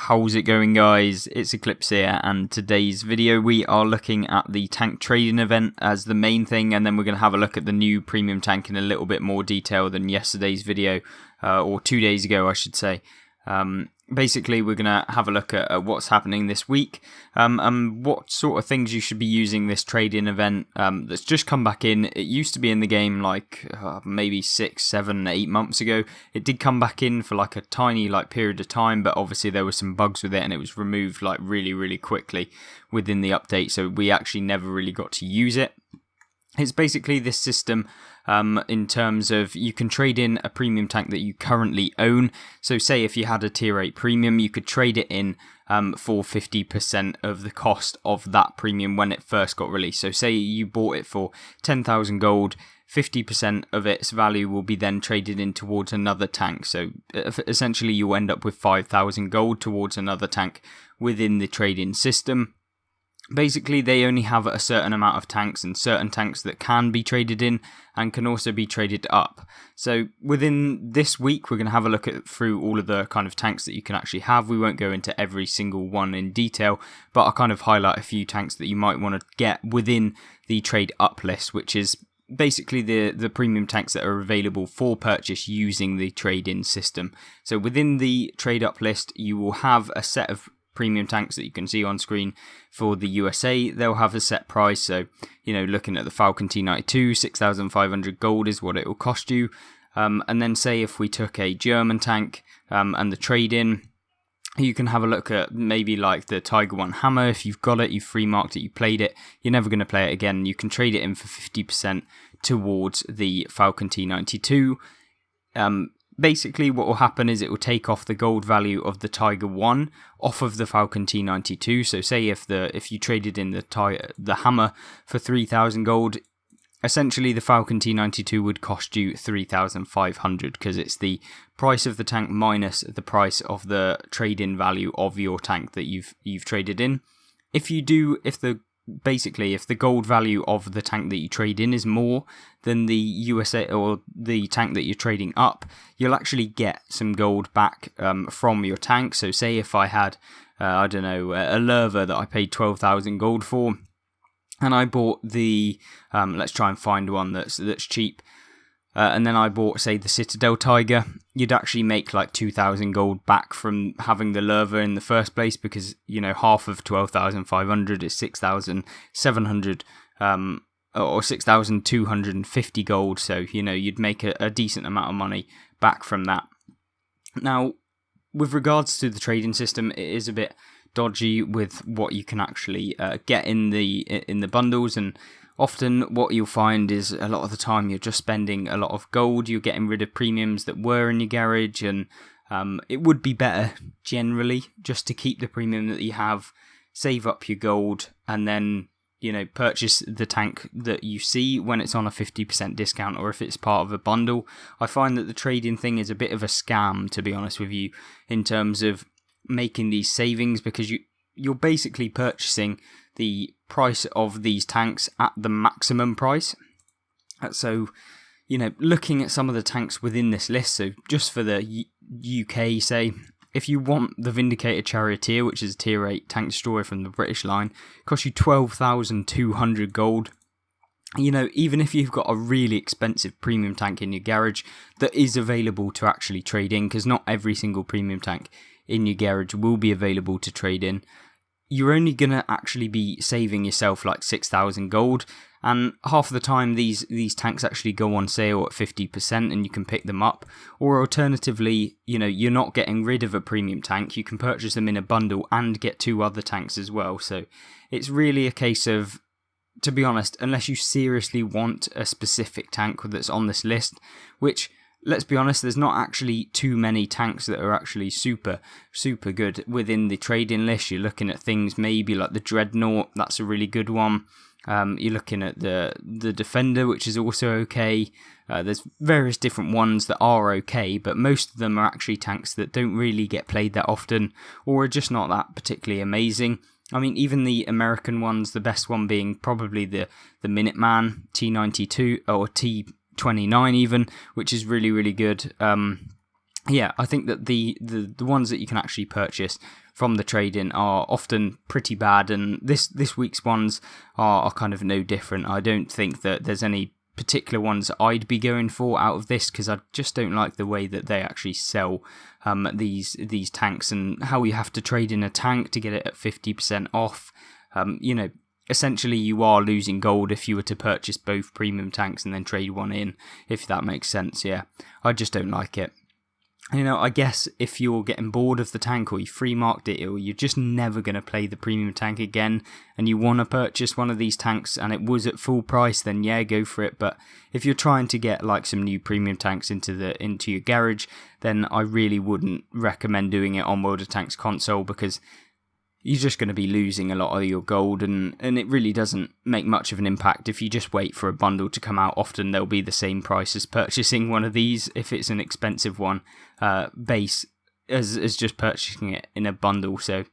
How's it going, guys? It's Eclipse here, and today's video we are looking at the tank trading event as the main thing, and then we're going to have a look at the new premium tank in a little bit more detail than yesterday's video, or 2 days ago I should say. Basically, we're going to have a look at what's happening this week, and what sort of things you should be using this trade-in event that's just come back in. It used to be in the game like maybe 6, 7, 8 months ago. It did come back in for like a tiny period of time, but obviously there were some bugs with it and it was removed like really quickly within the update, so we actually never really got to use it. It's basically this system in terms of you can trade in a premium tank that you currently own. So say if you had a tier 8 premium, you could trade it in for 50% of the cost of that premium when it first got released. So say you bought it for 10,000 gold, 50% of its value will be then traded in towards another tank. So essentially you end up with 5,000 gold towards another tank within the trading system. Basically, they only have a certain amount of tanks and certain tanks that can be traded in and can also be traded up. So within this week, we're going to have a look through all of the kind of tanks that you can actually have. We won't go into every single one in detail, but I'll kind of highlight a few tanks that you might want to get within the trade up list, which is basically the premium tanks that are available for purchase using the trade-in system. So within the trade up list, you will have a set of premium tanks that you can see on screen for the USA. They'll have a set price, so looking at the Falcon T92, 6,500 gold is what it will cost you, and then say if we took a German tank and the trade-in, you can have a look at maybe like the Tiger 1 Hammer. If you've got it, you've free marked it, you played it, you're never going to play it again, you can trade it in for 50% towards the Falcon T92. Basically, what will happen is it will take off the gold value of the Tiger 1 off of the Falcon T92. So say if you traded in the Hammer for 3,000 gold, essentially the Falcon T92 would cost you 3,500 because it's the price of the tank minus the price of the trade-in value of your tank that you've traded in. If the gold value of the tank that you trade in is more than the USA or the tank that you're trading up, you'll actually get some gold back from your tank. So say if I had, a Lerva that I paid 12,000 gold for, and I bought the, let's try and find one that's cheap, and then I bought, say, the Citadel Tiger, you'd actually make like 2,000 gold back from having the Lerva in the first place, because half of 12,500 is 6,700 or 6,250 gold, so you'd make a decent amount of money back from that. Now, with regards to the trading system, it is a bit dodgy with what you can actually get in the bundles, and often what you'll find is a lot of the time you're just spending a lot of gold, you're getting rid of premiums that were in your garage, and it would be better generally just to keep the premium that you have, save up your gold, and then purchase the tank that you see when it's on a 50% discount or if it's part of a bundle. I find that the trading thing is a bit of a scam, to be honest with you, in terms of making these savings, because you're basically purchasing the price of these tanks at the maximum price. So, looking at some of the tanks within this list, so just for the UK, say, if you want the Vindicator Charioteer, which is a tier 8 tank destroyer from the British line, it costs you 12,200 gold. Even if you've got a really expensive premium tank in your garage that is available to actually trade in, because not every single premium tank in your garage will be available to trade in, you're only going to actually be saving yourself like 6,000 gold, and half of the time these tanks actually go on sale at 50% and you can pick them up. Or alternatively, you're not getting rid of a premium tank, you can purchase them in a bundle and get 2 other tanks as well. So it's really a case of, to be honest, unless you seriously want a specific tank that's on this list, which, let's be honest, there's not actually too many tanks that are actually super good within the trading list. You're looking at things maybe like the Dreadnought, that's a really good one. You're looking at the Defender, which is also okay. There's various different ones that are okay, but most of them are actually tanks that don't really get played that often, or are just not that particularly amazing. I mean, even the American ones, the best one being probably the Minuteman T92 or T29 even, which is really good. yeah, I think that the ones that you can actually purchase from the trade-in are often pretty bad, and this week's ones are kind of no different. I don't think that there's any particular ones I'd be going for out of this, because I just don't like the way that they actually sell these tanks, and how you have to trade in a tank to get it at 50% off. Essentially you are losing gold if you were to purchase both premium tanks and then trade one in, if that makes sense. Yeah, I just don't like it. I guess if you're getting bored of the tank, or you free marked it, or you're just never going to play the premium tank again, and you want to purchase one of these tanks and it was at full price, then yeah, go for it. But if you're trying to get like some new premium tanks into your garage, then I really wouldn't recommend doing it on World of Tanks console, because you're just going to be losing a lot of your gold, and it really doesn't make much of an impact if you just wait for a bundle to come out. Often they'll be the same price as purchasing one of these, if it's an expensive one, base, as just purchasing it in a bundle. So,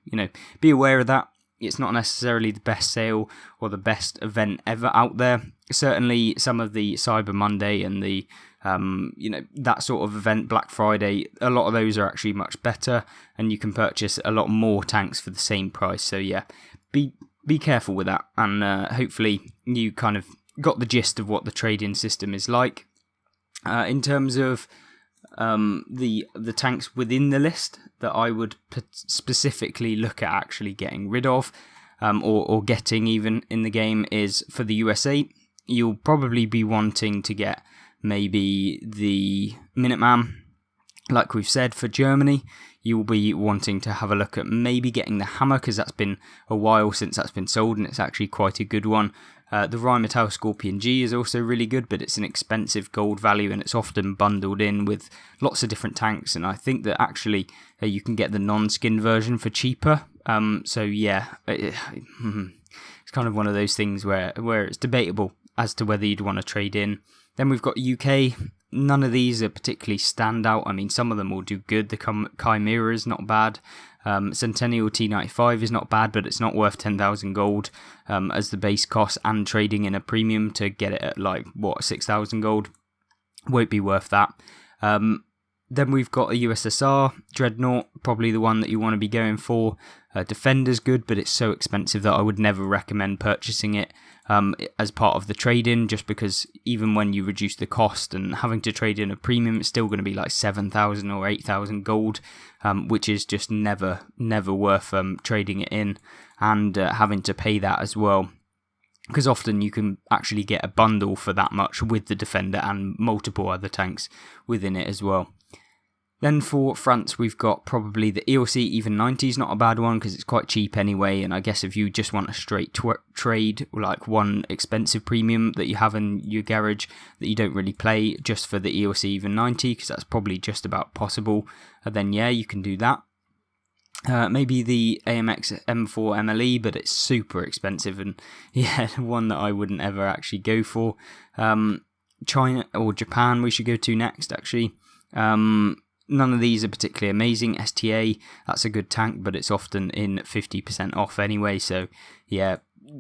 be aware of that. It's not necessarily the best sale or the best event ever out there. Certainly some of the Cyber Monday and the that sort of event, Black Friday, a lot of those are actually much better, and you can purchase a lot more tanks for the same price. So yeah, be careful with that, and hopefully you kind of got the gist of what the trade-in system is like. In terms of the tanks within the list that I would specifically look at actually getting rid of, or getting even in the game, is for the USA. You'll probably be wanting to get maybe the Minuteman. Like we've said, for Germany, you will be wanting to have a look at maybe getting the Hammer, because that's been a while since that's been sold, and it's actually quite a good one. The Rheinmetall Scorpion G is also really good, but it's an expensive gold value, and it's often bundled in with lots of different tanks, and I think that actually you can get the non-skin version for cheaper. So yeah, it's kind of one of those things where it's debatable as to whether you'd want to trade in. Then we've got UK. None of these are particularly standout. I mean, some of them will do good. The Chimera is not bad. Centennial T95 is not bad, but it's not worth 10,000 gold as the base cost, and trading in a premium to get it at 6,000 gold won't be worth that. Then we've got a Ussr Dreadnought, probably the one that you want to be going for. Defender's good, but it's so expensive that I would never recommend purchasing it as part of the trade-in, just because even when you reduce the cost and having to trade in a premium, it's still going to be like 7,000 or 8,000 gold, which is just never worth trading it in, and having to pay that as well. Because often you can actually get a bundle for that much with the Defender and multiple other tanks within it as well. Then for France, we've got probably the ELC Even 90 is not a bad one, because it's quite cheap anyway, and I guess if you just want a straight trade, like one expensive premium that you have in your garage that you don't really play, just for the ELC Even 90, because that's probably just about possible, then yeah, you can do that. Maybe the AMX M4 MLE, but it's super expensive, and yeah, one that I wouldn't ever actually go for. China or Japan we should go to next, actually. None of these are particularly amazing. STA, that's a good tank, but it's often in 50% off anyway, so yeah,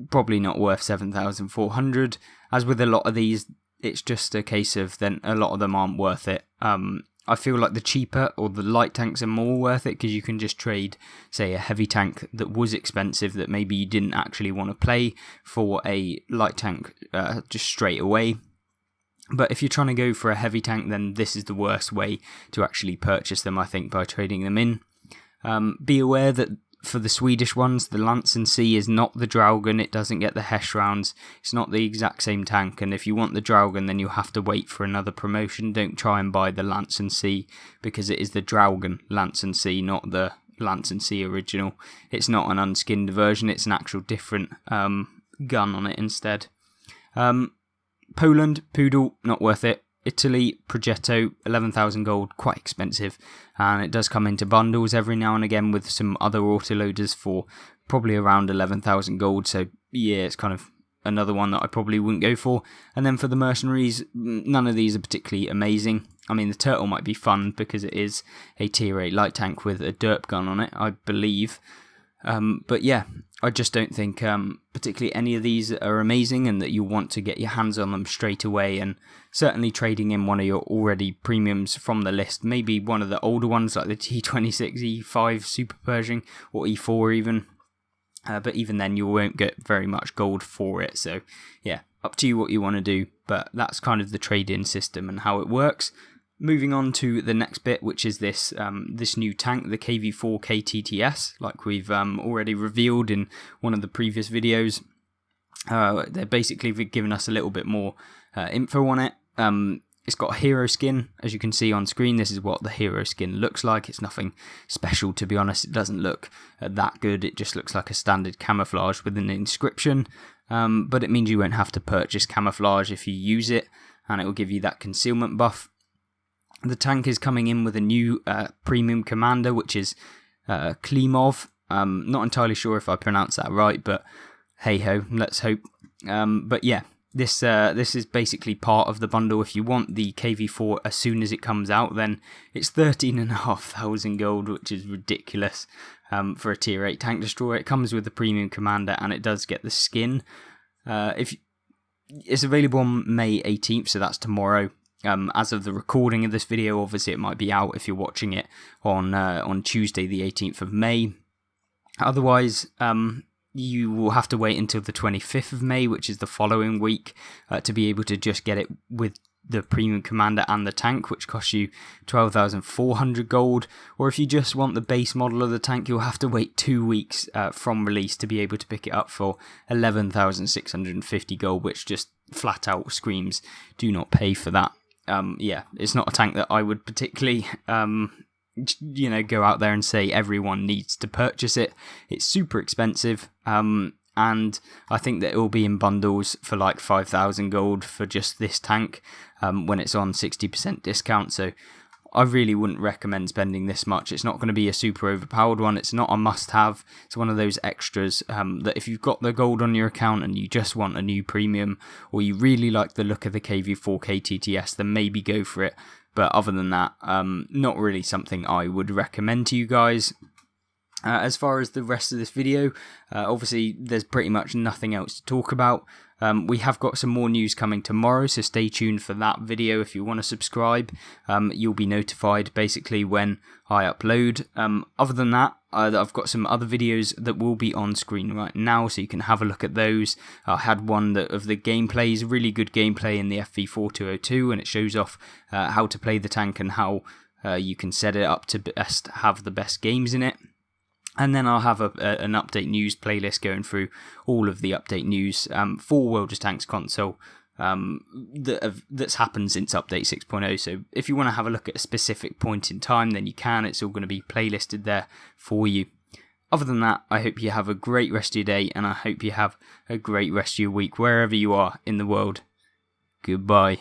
probably not worth 7,400. As with a lot of these, it's just a case of then a lot of them aren't worth it. I feel like the cheaper or the light tanks are more worth it, because you can just trade, say, a heavy tank that was expensive that maybe you didn't actually want to play for a light tank just straight away. But if you're trying to go for a heavy tank, then this is the worst way to actually purchase them, I think, by trading them in. Be aware that for the Swedish ones, the Lance & Sea is not the Draugen. It doesn't get the Hesh rounds. It's not the exact same tank, and if you want the Draugen, then you'll have to wait for another promotion. Don't try and buy the Lance & Sea, because it is the Draugen Lance & Sea, not the Lance & Sea original. It's not an unskinned version. It's an actual different gun on it instead. Poland, Poodle, not worth it. Italy, Progetto, 11,000 gold, quite expensive, and it does come into bundles every now and again with some other autoloaders for probably around 11,000 gold, so yeah, it's kind of another one that I probably wouldn't go for. And then for the Mercenaries, none of these are particularly amazing. I mean, the Turtle might be fun because it is a tier 8 light tank with a derp gun on it, I believe. But yeah, I just don't think particularly any of these are amazing, and that you want to get your hands on them straight away, and certainly trading in one of your already premiums from the list, maybe one of the older ones like the T26, E5 Super Pershing, or E4 even, but even then you won't get very much gold for it. So yeah, up to you what you want to do, but that's kind of the trade-in system and how it works. Moving on to the next bit, which is this this new tank, the KV4 KTTS, like we've already revealed in one of the previous videos. They're basically giving us a little bit more info on it. It's got a hero skin, as you can see on screen. This is what the hero skin looks like. It's nothing special, to be honest. It doesn't look that good. It just looks like a standard camouflage with an inscription. But it means you won't have to purchase camouflage if you use it, and it will give you that concealment buff. The tank is coming in with a new premium commander, which is Klimov. Not entirely sure if I pronounced that right, but hey ho, let's hope. But yeah, this is basically part of the bundle. If you want the KV4 as soon as it comes out, then it's 13,500 gold, which is ridiculous for a tier 8 tank destroyer. It comes with the premium commander, and it does get the skin. It's available on May 18th, so that's tomorrow. As of the recording of this video, obviously it might be out if you're watching it on Tuesday the 18th of May. Otherwise, you will have to wait until the 25th of May, which is the following week, to be able to just get it with the premium commander and the tank, which costs you 12,400 gold. Or if you just want the base model of the tank, you'll have to wait 2 weeks from release to be able to pick it up for 11,650 gold, which just flat out screams do not pay for that. Yeah, it's not a tank that I would particularly, go out there and say everyone needs to purchase it. It's super expensive, and I think that it will be in bundles for like 5,000 gold for just this tank when it's on 60% discount. So I really wouldn't recommend spending this much. It's not going to be a super overpowered one. It's not a must-have. It's one of those extras that if you've got the gold on your account and you just want a new premium, or you really like the look of the KV4 KTTS, then maybe go for it. But other than that, not really something I would recommend to you guys. As far as the rest of this video, obviously there's pretty much nothing else to talk about. We have got some more news coming tomorrow, so stay tuned for that video. If you want to subscribe, you'll be notified basically when I upload. Other than that, I've got some other videos that will be on screen right now, so you can have a look at those. I had one of the gameplays, really good gameplay in the FV4202, and it shows off how to play the tank and how you can set it up to have the best games in it. And then I'll have an update news playlist going through all of the update news for World of Tanks console that's happened since update 6.0. So if you want to have a look at a specific point in time, then you can. It's all going to be playlisted there for you. Other than that, I hope you have a great rest of your day, and I hope you have a great rest of your week wherever you are in the world. Goodbye.